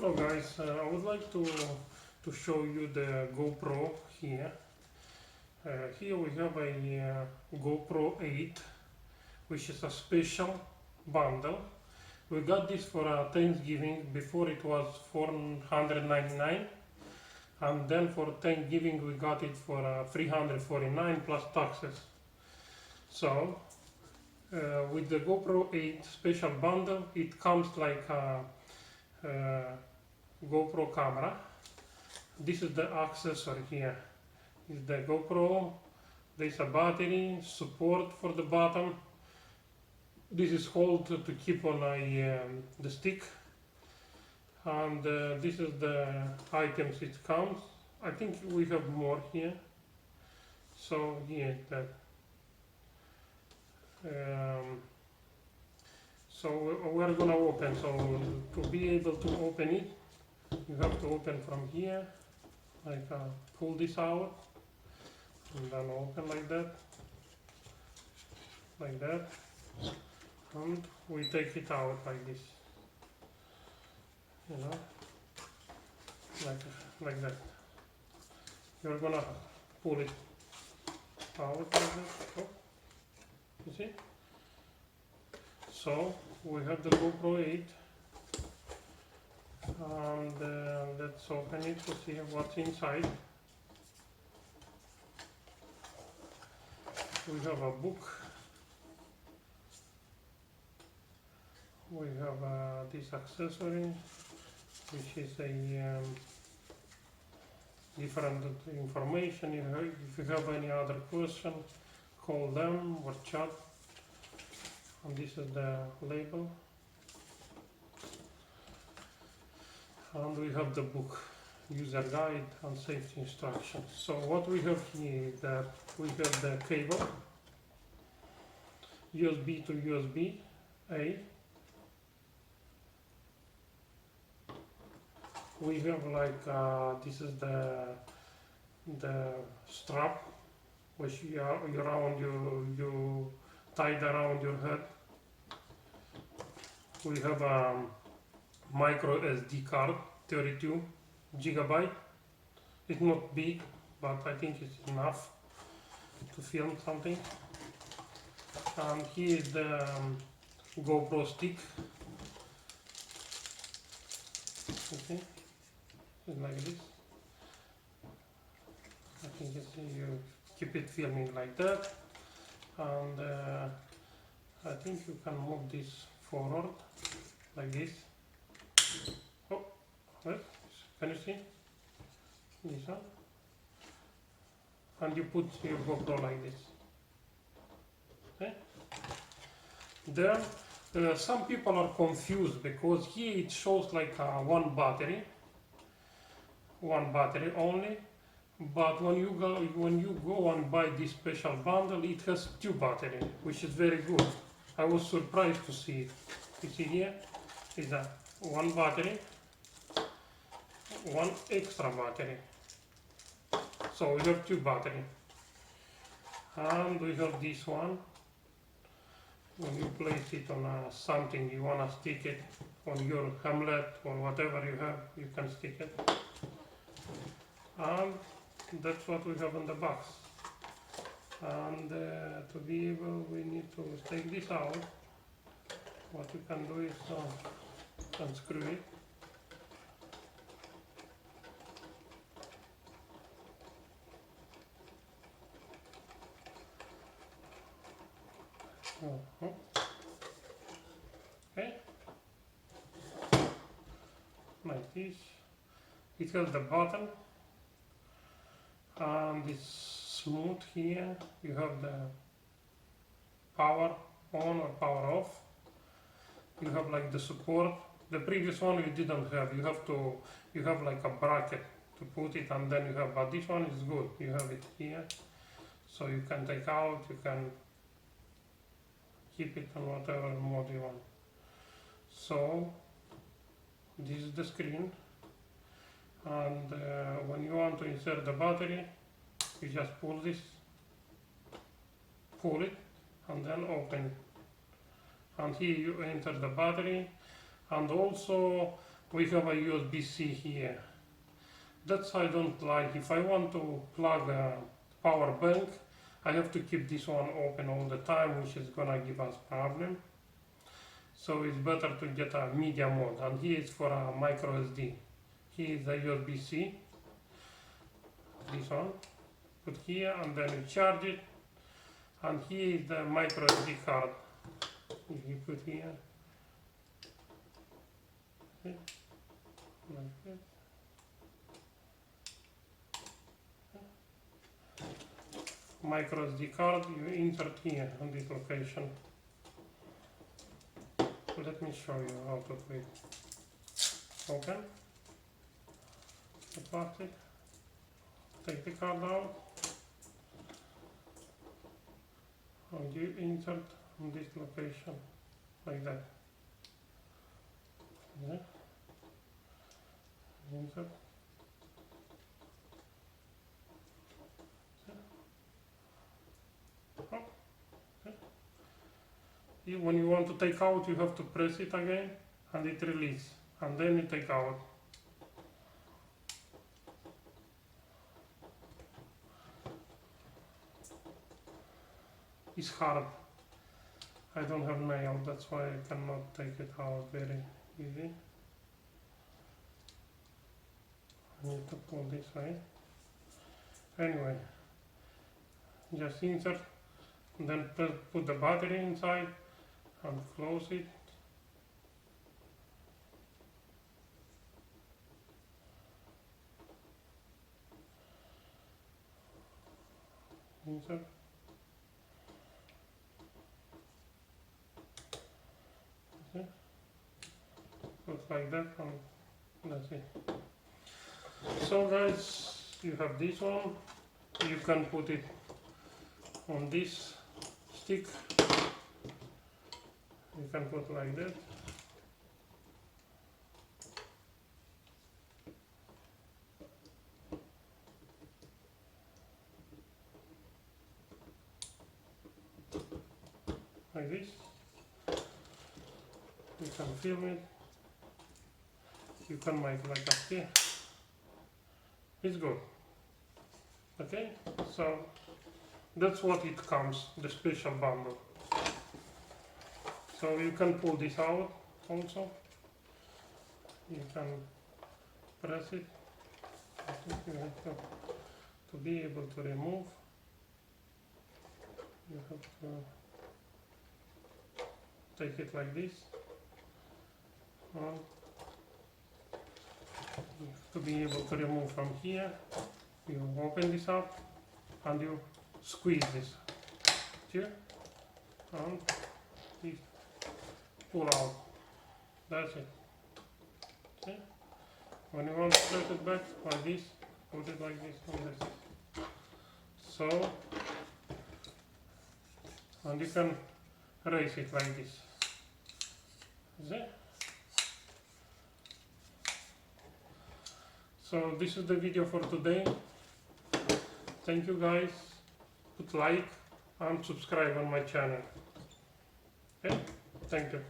Hello guys, I would like to show you the GoPro here. Here we have a GoPro 8, which is a special bundle. We got this for Thanksgiving. Before it was $499, and then for Thanksgiving we got it for $349 plus taxes. So with the GoPro 8 special bundle, it comes like a GoPro camera. This is the accessory here. Is the GoPro. There's a battery support for the bottom. This is hold to keep on the stick, and this is the items it comes. I think we have more here. So here that. So we're gonna open. So to be able to open it, you have to open from here, like pull this out, and then open like that, and we take it out like this, you know, like that. You're gonna pull it out like that. Oh, you see? So we have the GoPro 8. And let's open it to see what's inside. We have a book. We have this accessory, which is a different information. If you have any other question, call them or chat. And this is the label. And we have the book, user guide and safety instructions. So what we have here is that we have the cable, USB to USB A. We have like this is the strap, which you tied around your head. We have a microSD card, 32 GB. It's not big, but I think it's enough to film something. And here is the GoPro stick. Okay, it's like this. I think you keep it filming like that, and I think you can move this forward like this. Oh, wait, can you see this one? And you put your GoPro like this. Okay. Then some people are confused because here it shows like one battery only. But when you go and buy this special bundle, it has two batteries, which is very good. I was surprised to see it. You see here is a one battery, one extra battery. So we have two batteries. And we have this one. When you place it on something, you want to stick it on your hamlet or whatever you have, you can stick it. And that's what we have in the box. And to be able, we need to take this out. What you can do is unscrew it. Okay, like this. It has the button, and it's smooth here. You have the power on or power off. You have like the support. The previous one you didn't have. You have like a bracket to put it, and then you have. But this one is good. You have it here, so you can take out. You can keep it on whatever mode you want. So this is the screen, and when you want to insert the battery, you just pull this, pull it, and then open it. And here you enter the battery, and also we have a USB-C here. That's I don't like. If I want to plug a power bank, I have to keep this one open all the time, which is gonna give us problem. So it's better to get a media mode, and here is for a microSD. Here is the USB-C. This one, put here, and then you charge it. And here is the microSD card. If you put here, okay, like this. microSD card you insert here on this location. Let me show you how to do it. Open the plastic, take the card out, and you insert on this location like that. Yeah. Insert. When you want to take out, you have to press it again and it releases, and then you take out. It's hard. I don't have nail, that's why I cannot take it out very easy. I need to pull this way. Anyway, just insert, and then put the battery inside and close it. Insert. Okay. Looks like that, and that's it. So guys, you have this one. You can put it on this stick. You can put like that. Like this. You can film it. You can make like up here. It's good. Okay, so that's what it comes, the special bundle. So you can pull this out also. You can press it. I think you have to be able to remove. You have to take it like this. You have to be able to remove from here. You open this up and you squeeze this here and you pull out. That's it. See? When you want to press it back like this, put it like this and that's it. So, and you can raise it like this. See? So this is the video for today. Thank you guys. Put like and subscribe on my channel. Okay? Thank you.